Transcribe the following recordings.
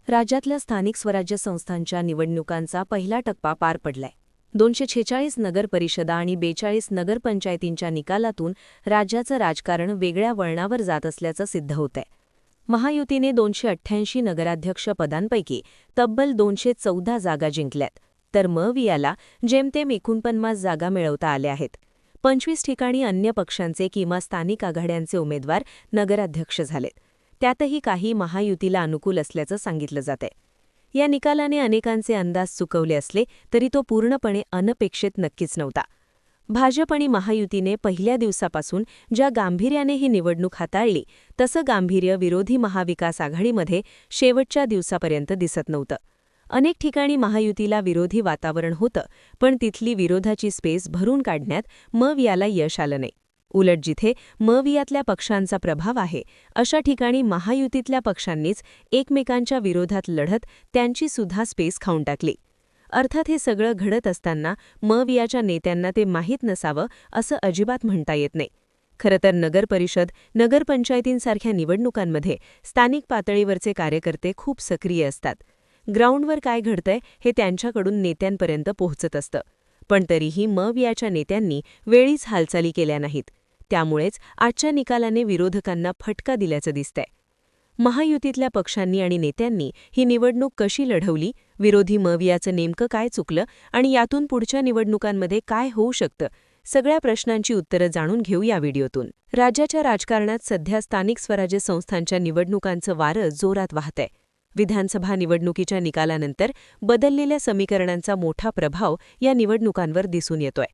राज्यातल्या स्थानिक स्वराज्य संस्थांच्या निवडणुकांचा पहिला टप्पा पार पडलाय. 246 नगर परिषदा आणि 42 नगरपंचायतींच्या निकालातून राज्याचं राजकारण वेगळ्या वळणावर जात असल्याचं सिद्ध होतंय. महायुतीने 288 नगराध्यक्ष पदांपैकी तब्बल 214 जागा जिंकल्यात, तर मवियाला जेमतेम 49 जागा मिळवता आल्या आहेत. 25 ठिकाणी अन्य पक्षांचे किंवा स्थानिक आघाड्यांचे उमेदवार नगराध्यक्ष झालेत. त्यातही काही महायुतीला अनुकूल असल्याचं सांगितलं जातंय. या निकालाने अनेकांचे अंदाज चुकवले असले तरी तो पूर्णपणे अनपेक्षित नक्कीच नव्हता. भाजप आणि महायुतीने पहिल्या दिवसापासून ज्या गांभीर्याने ही निवडणूक हाताळली तसं गांभीर्य विरोधी महाविकास आघाडीमध्ये शेवटच्या दिवसापर्यंत दिसत नव्हतं. अनेक ठिकाणी महायुतीला विरोधी वातावरण होतं, पण तिथली विरोधाची स्पेस भरून काढण्यात मवियाला यश आलं नाही. उलट जिथे मवियातल्या पक्षांचा प्रभाव आहे अशा ठिकाणी महायुतीतल्या पक्षांनीच एकमेकांच्या विरोधात लढत त्यांची सुद्धा स्पेस खाऊन टाकली. अर्थात हे सगळं घडत असताना मवियाच्या नेत्यांना ते माहीत नसावं असं अजिबात म्हणता येत नाही. खरं तर नगरपरिषद, नगरपंचायतींसारख्या निवडणुकांमध्ये स्थानिक पातळीवरचे कार्यकर्ते खूप सक्रिय असतात. ग्राउंडवर काय घडतंय हे त्यांच्याकडून नेत्यांपर्यंत पोहोचत असतं. पण तरीही मवियाच्या नेत्यांनी वेळीच हालचाली केल्या नाहीत. त्यामुळेच आजच्या निकालाने विरोधकांना फटका दिल्याचं दिसतंय. महायुतीतल्या पक्षांनी आणि नेत्यांनी ही निवडणूक कशी लढवली, विरोधी मवियाचं नेमकं काय चुकलं आणि यातून पुढच्या निवडणुकांमध्ये काय होऊ शकतं, सगळ्या प्रश्नांची उत्तरं जाणून घेऊ या व्हिडिओतून. राज्याच्या राजकारणात सध्या स्थानिक स्वराज्य संस्थांच्या निवडणुकांचं वारं जोरात वाहतंय. विधानसभा निवडणुकीच्या निकालानंतर बदललेल्या समीकरणांचा मोठा प्रभाव या निवडणुकांवर दिसून येतोय.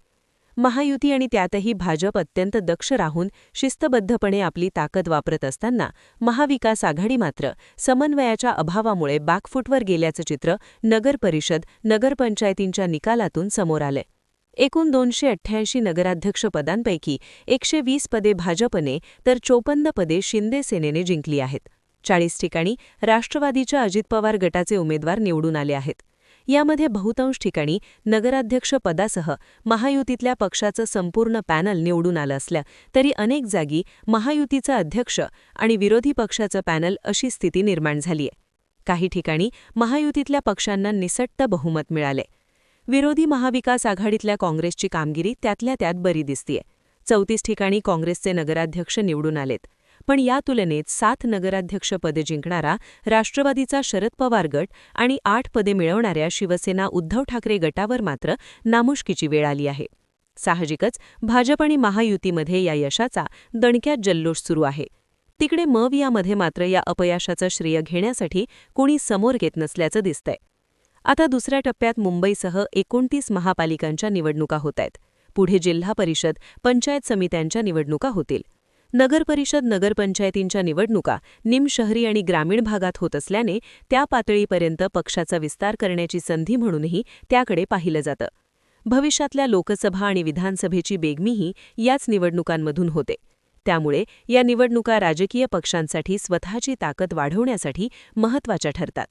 महायुती आणि त्यातही भाजप अत्यंत दक्ष राहून शिस्तबद्धपणे आपली ताकद वापरत असताना महाविकास आघाडी मात्र समन्वयाच्या अभावामुळे बॅकफूटवर गेल्याचं चित्र नगरपरिषद, नगरपंचायतींच्या निकालातून समोर आलंय. एकूण 288 नगराध्यक्ष पदांपैकी 120 पदे भाजपने तर 54 पदे शिंदे सेनेने जिंकली आहेत. 40 ठिकाणी राष्ट्रवादीच्या अजित पवार गटाचे उमेदवार निवडून आले आहेत. यामध्ये बहुतांश ठिकाणी नगराध्यक्ष पदासह महायुतीतल्या पक्षाचं संपूर्ण पॅनल निवडून आलं असलं तरी अनेक जागी महायुतीचा अध्यक्ष आणि विरोधी पक्षाचं पॅनल अशी स्थिती निर्माण झालीय. काही ठिकाणी महायुतीतल्या पक्षांना निसट्ट बहुमत मिळाले. विरोधी महाविकास आघाडीतल्या काँग्रेसची कामगिरी त्यातल्या त्यात बरी दिसतीये. 34 ठिकाणी काँग्रेसचे नगराध्यक्ष निवडून आलेत. पण या तुलनेत 7 नगराध्यक्ष पदे जिंकणारा राष्ट्रवादीचा शरद पवार गट आणि 8 पदे मिळवणाऱ्या शिवसेना उद्धव ठाकरे गटावर मात्र नामुष्कीची वेळ आली आहे. साहजिकच भाजप आणि महायुतीमध्ये या यशाचा दणक्यात जल्लोष सुरू आहे. तिकडे मवियामध्ये मात्र या अपयशाचं श्रेय घेण्यासाठी कोणी समोर येत नसल्याचं दिसतंय. आता दुसऱ्या टप्प्यात मुंबईसह 29 महापालिकांच्या निवडणुका होत आहेत. पुढे जिल्हा परिषद, पंचायत समित्यांच्या निवडणुका होतील. नगरपरिषद, नगरपंचायतींच्या निवडणुका निमशहरी आणि ग्रामीण भागात होत असल्याने त्या पातळीपर्यंत पक्षाचा विस्तार करण्याची संधी म्हणूनही त्याकडे पाहिलं जातं. भविष्यातल्या लोकसभा आणि विधानसभेची बेगमीही याच निवडणुकांमधून होते. त्यामुळे या निवडणुका राजकीय पक्षांसाठी स्वतःची ताकद वाढवण्यासाठी महत्त्वाच्या ठरतात.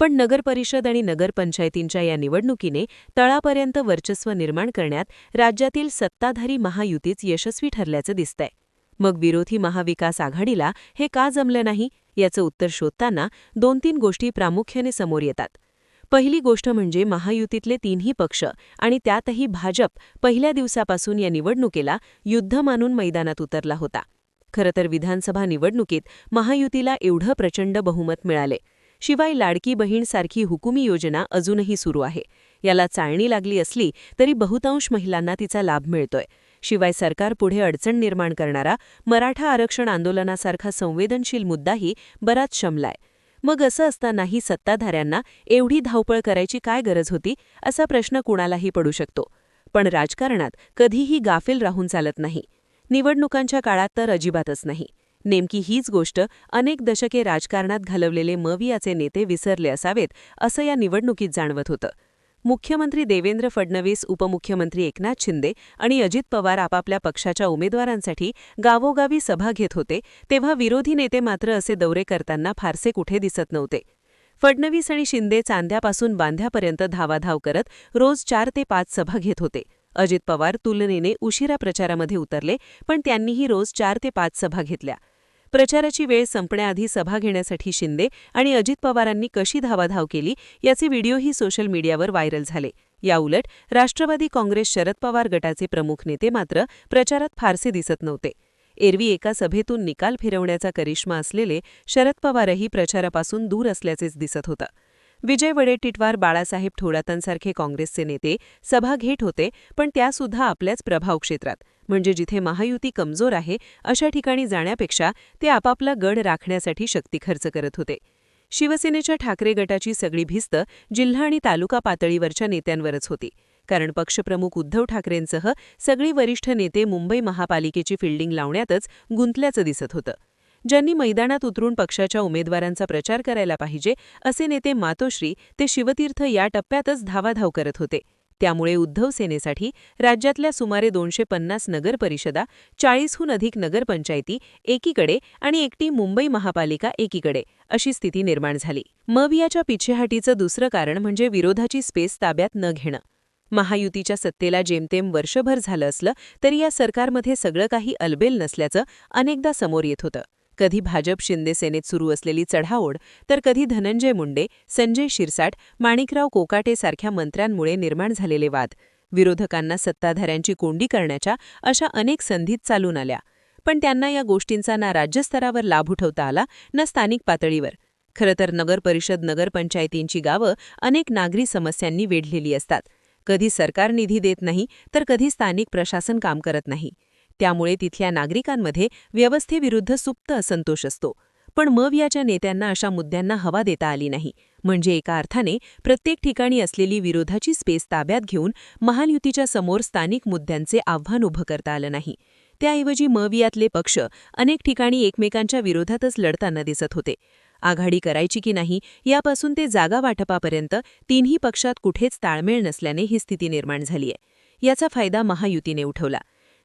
पण नगरपरिषद आणि नगरपंचायतींच्या या निवडणुकीने तळापर्यंत वर्चस्व निर्माण करण्यात राज्यातील सत्ताधारी महायुतीच यशस्वी ठरल्याचं दिसतंय. मग विरोधी महाविकास आघाडीला हे का जमलं नाही याचं उत्तर शोधताना 2-3 गोष्टी प्रामुख्याने समोर येतात. पहिली गोष्ट म्हणजे महायुतीतले तिन्ही पक्ष आणि त्यातही भाजप पहिल्या दिवसापासून या निवडणुकीला युद्ध मानून मैदानात उतरला होता. खरं तर विधानसभा निवडणुकीत महायुतीला एवढं प्रचंड बहुमत मिळाले. शिवाय लाडकी बहीणसारखी हुकुमी योजना अजूनही सुरू आहे. याला चाळणी लागली असली तरी बहुतांश महिलांना तिचा लाभ मिळतोय. शिवाय सरकारपुढे अडचण निर्माण करणारा मराठा आरक्षण आंदोलनासारखा संवेदनशील मुद्दाही बराच शमलाय. मग असं असतानाही सत्ताधाऱ्यांना एवढी धावपळ करायची काय गरज होती असा प्रश्न कुणालाही पडू शकतो. पण राजकारणात कधीही गाफील राहून चालत नाही. निवडणुकांच्या काळात तर अजिबातच नाही. नेमकी हीच गोष्ट अनेक दशके राजकारणात घालवलेले मवियाचे नेते विसरले असावेत असं या निवडणुकीत जाणवत होतं. मुख्यमंत्री देवेंद्र फडणवीस, उपमुख्यमंत्री एकनाथ शिंदे आणि अजित पवार आपापल्या पक्षाच्या उमेदवारांसाठी गावोगावी सभा घेत होते तेव्हा विरोधी नेते मात्र असे दौरे करताना फारसे कुठे दिसत नव्हते. फडणवीस आणि शिंदे चांद्यापासून बांध्यापर्यंत धावाधाव करत रोज 4 ते 5 सभा घेत होते. अजित पवार तुलनेने उशिरा प्रचारामध्ये उतरले, पण त्यांनीही रोज 4 ते 5 सभा घेतल्या. प्रचाराची वेळ संपण्याआधी सभा घेण्यासाठी शिंदे आणि अजित पवारांनी कशी धावाधाव केली याचे व्हिडिओही सोशल मीडियावर व्हायरल झाले. याउलट राष्ट्रवादी काँग्रेस शरद पवार गटाचे प्रमुख नेते मात्र प्रचारात फारसे दिसत नव्हते. एरवी एका सभेतून निकाल फिरवण्याचा करिश्मा असलेले शरद पवारही प्रचारापासून दूर असल्याचेच दिसत होतं. विजय वडेट्टीवार, बाळासाहेब थोरातांसारखे काँग्रेसचे नेते सभा घेत होते, पण त्यासुद्धा आपल्याच प्रभाव क्षेत्रात, म्हणजे जिथे महायुती कमजोर आहे अशा ठिकाणी जाण्यापेक्षा ते आपापला गड राखण्यासाठी शक्ती खर्च करत होते. शिवसेनेच्या ठाकरे गटाची सगळी भिस्त जिल्हा आणि तालुका पातळीवरच्या नेत्यांवरच होती, कारण पक्षप्रमुख उद्धव ठाकरेंसह सगळी वरिष्ठ नेते मुंबई महापालिकेची फिल्डिंग लावण्यातच गुंतल्याचं दिसत होतं. ज्यांनी मैदानात उतरून पक्षाच्या उमेदवारांचा प्रचार करायला पाहिजे असे नेते मातोश्री ते शिवतीर्थ या टप्प्यातच धावाधाव करत होते. त्यामुळे उद्धव सेनेसाठी राज्यातल्या सुमारे 250 नगर परिषदा, 40हून अधिक नगरपंचायती एकीकडे आणि एकटी मुंबई महापालिका एकीकडे अशी स्थिती निर्माण झाली. मवियाच्या पिछेहाटीचं दुसरं कारण म्हणजे विरोधाची स्पेस ताब्यात न घेणं. महायुतीच्या सत्तेला जेमतेम वर्षभर झालं असलं तरी या सरकारमध्ये सगळं काही अलबेल नसल्याचं अनेकदा समोर येत होतं. कधी भाजप शिंदे सेनेत सुरू असलेली चढाओढ, तर कधी धनंजय मुंडे, संजय शिरसाट, माणिकराव कोकाटे सारख्या मंत्र्यांमुळे निर्माण झालेले वाद विरोधकांना सत्ताधाऱ्यांची कोंडी करण्याच्या अशा अनेक संधीत चालून आल्या. पण त्यांना या गोष्टींचा ना राज्यस्तरावर लाभ उठवता आला ना स्थानिक पातळीवर. खरं तर नगरपरिषद, नगरपंचायतींची गावं अनेक नागरी समस्यांनी वेढलेली असतात. कधी सरकार निधी देत नाही, तर कधी स्थानिक प्रशासन काम करत नाही. त्यामुळे तिथल्या नागरिकांमध्ये व्यवस्थेविरुद्ध सुप्त असंतोष असतो. पण मवियाच्या नेत्यांना अशा मुद्द्यांना हवा देता आली नाही, म्हणजे एका अर्थाने प्रत्येक ठिकाणी असलेली विरोधाची स्पेस ताब्यात घेऊन महायुतीच्या समोर स्थानिक मुद्द्यांचे आव्हान उभं करता आलं नाही. त्याऐवजी मवियातले पक्ष अनेक ठिकाणी एकमेकांच्या विरोधातच लढताना दिसत होते. आघाडी करायची की नाही यापासून ते जागा वाटपापर्यंत तिन्ही पक्षात कुठेच ताळमेळ नसल्याने ही स्थिती निर्माण झालीय. याचा फायदा महायुतीने उठवला.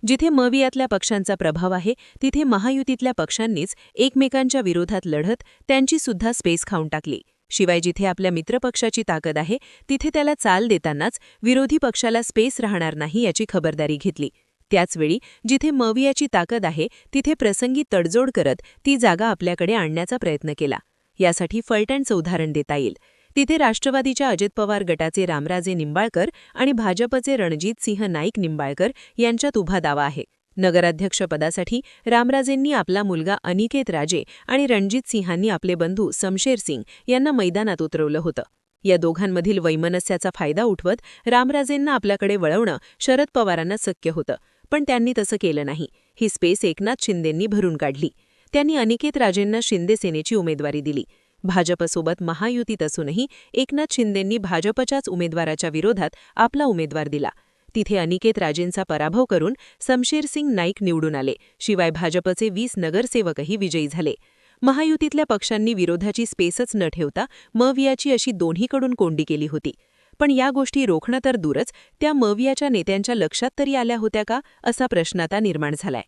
जिथे मवियातल्या पक्षांचा प्रभाव आहे तिथे महायुतीतल्या पक्षांनीच एकमेकांच्या विरोधात लढत त्यांची सुद्धा स्पेस खाऊन टाकली. शिवाय जिथे आपल्या मित्रपक्षाची ताकद आहे तिथे त्याला चाल देतानाच विरोधी पक्षाला स्पेस राहणार नाही याची खबरदारी घेतली. त्याचवेळी जिथे मवियाची ताकद आहे तिथे प्रसंगी तडजोड करत ती जागा आपल्याकडे आणण्याचा प्रयत्न केला. यासाठी फलटणचं उदाहरण देता येईल. तिथे राष्ट्रवादीच्या अजित पवार गटाचे रामराजे निंबाळकर आणि भाजपचे रणजितसिंह नाईक निंबाळकर यांच्यात उभा दावा आहे. नगराध्यक्षपदासाठी रामराजेंनी आपला मुलगा अनिकेत राजे आणि रणजितसिंहांनी आपले बंधू समशेर सिंग यांना मैदानात उतरवलं होतं. या दोघांमधील वैमनस्याचा फायदा उठवत रामराजेंना आपल्याकडे वळवणं शरद पवारांना शक्य होतं, पण त्यांनी तसं केलं नाही. ही स्पेस एकनाथ शिंदेंनी भरून काढली. त्यांनी अनिकेत राजेंना शिंदे सेनेची उमेदवारी दिली. भाजपसोबत महायुतीत असूनही एकनाथ शिंदेंनी भाजपच्याच उमेदवाराच्या विरोधात आपला उमेदवार दिला. तिथे अनिकेत राजेंचा पराभव करून समशेर सिंग नाईक निवडून आले. शिवाय भाजपचे 20 नगरसेवकही विजयी झाले. महायुतीतल्या पक्षांनी विरोधाची स्पेसच न ठेवता मवियाची अशी दोन्हीकडून कोंडी केली होती. पण या गोष्टी रोखणं तर दूरच, त्या मवियाच्या नेत्यांच्या लक्षात तरी आल्या होत्या का असा प्रश्न आता निर्माण झालाय.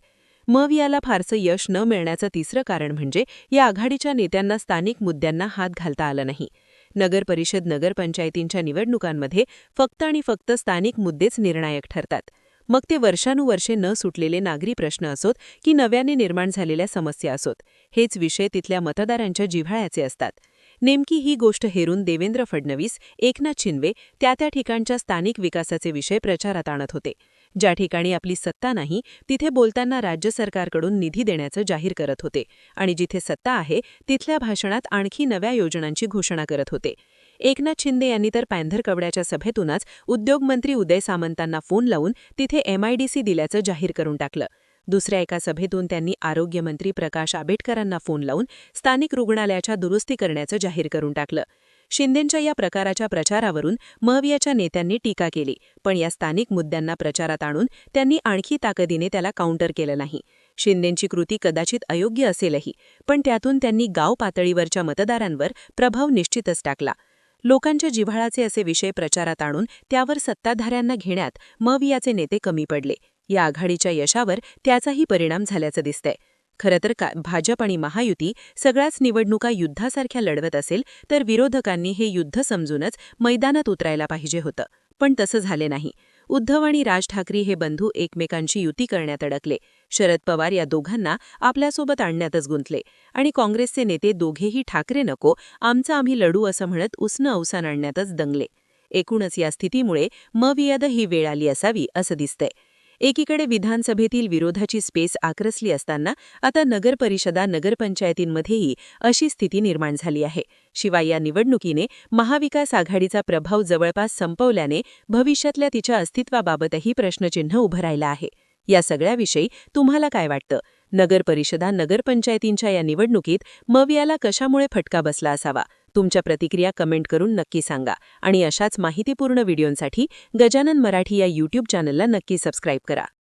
मवियाला फारसं यश न मिळण्याचं तिसरं कारण म्हणजे या आघाडीच्या नेत्यांना स्थानिक मुद्द्यांना हात घालता आला नाही. नगरपरिषद, नगरपंचायतींच्या निवडणुकांमध्ये फक्त आणि फक्त स्थानिक मुद्देच निर्णायक ठरतात. मग ते वर्षानुवर्षे न सुटलेले नागरी प्रश्न असोत की नव्याने निर्माण झालेल्या समस्या असोत, हेच विषय तिथल्या मतदारांच्या जिव्हाळ्याचे असतात. नेमकी ही गोष्ट हेरून देवेंद्र फडणवीस, एकनाथ शिंदे त्या ठिकाणच्या स्थानिक विकासाचे विषय प्रचारात आणत होते. ज्या ठिकाणी आपली सत्ता नाही तिथे बोलताना राज्य सरकारकडून निधी देण्याचं जाहीर करत होते आणि जिथे सत्ता आहे तिथल्या भाषणात आणखी नव्या योजनांची घोषणा करत होते. एकनाथ शिंदे यांनी तर पांधरकवड्याच्या सभेतूनच उद्योगमंत्री उदय सामंतांना फोन लावून तिथे MIDC दिल्याचं जाहीर करून टाकलं. दुसऱ्या एका सभेतून त्यांनी आरोग्यमंत्री प्रकाश आंबेडकरांना फोन लावून स्थानिक रुग्णालयाच्या दुरुस्ती करण्याचं जाहीर करून टाकलं. शिंदेंच्या या प्रकाराच्या प्रचारावरून मवियाच्या नेत्यांनी टीका केली, पण या स्थानिक मुद्द्यांना प्रचारात आणून त्यांनी आणखी ताकदीने त्याला काउंटर केलं नाही. शिंदेंची कृती कदाचित अयोग्य असेलही, पण त्यातून त्यांनी गाव पातळीवरच्या मतदारांवर प्रभाव निश्चितच टाकला. लोकांच्या जिव्हाळाचे असे विषय प्रचारात आणून त्यावर सत्ताधाऱ्यांना घेण्यात मवियाचे नेते कमी पडले. या आघाडीच्या यशावर त्याचाही परिणाम झाल्याचं दिसतंय. खरं तर भाजप आणि महायुती सगळ्याच निवडणुका युद्धासारख्या लढवत असेल तर विरोधकांनी हे युद्ध समजूनच मैदानात उतरायला पाहिजे होतं, पण तसं झाले नाही. उद्धव आणि राज ठाकरे हे बंधू एकमेकांची युती करण्यात अडकले. शरद पवार या दोघांना आपल्यासोबत आणण्यातच गुंतले आणि काँग्रेसचे नेते दोघेही ठाकरे नको आमचं आम्ही लढू असं म्हणत उसनं अवसान आणण्यातच दंगले. एकूणच या स्थितीमुळे मवियाद ही वेळ आली असावी असं दिसतंय. एकीकडे विधानसभेतील विरोधाची स्पेस आक्रसली असताना आता नगरपरिषदा नगरपंचायतींमध्येही अशी स्थिती निर्माण झाली आहे. शिवाय या निवडणुकीने महाविकास आघाडीचा प्रभाव जवळपास संपवल्याने भविष्यातल्या तिच्या अस्तित्वाबाबतही प्रश्नचिन्ह उभं राहिलं आहे. या सगळ्याविषयी तुम्हाला काय वाटतं? नगरपरिषदा नगरपंचायतींच्या या निवडणुकीत मवियाला कशामुळे फटका बसला असावा? तुमच्या प्रतिक्रिया कमेंट करून नक्की सांगा आणि अशाच माहितीपूर्ण व्हिडिओंसाठी गजानन मराठी या YouTube चॅनलला नक्की सबस्क्राईब करा.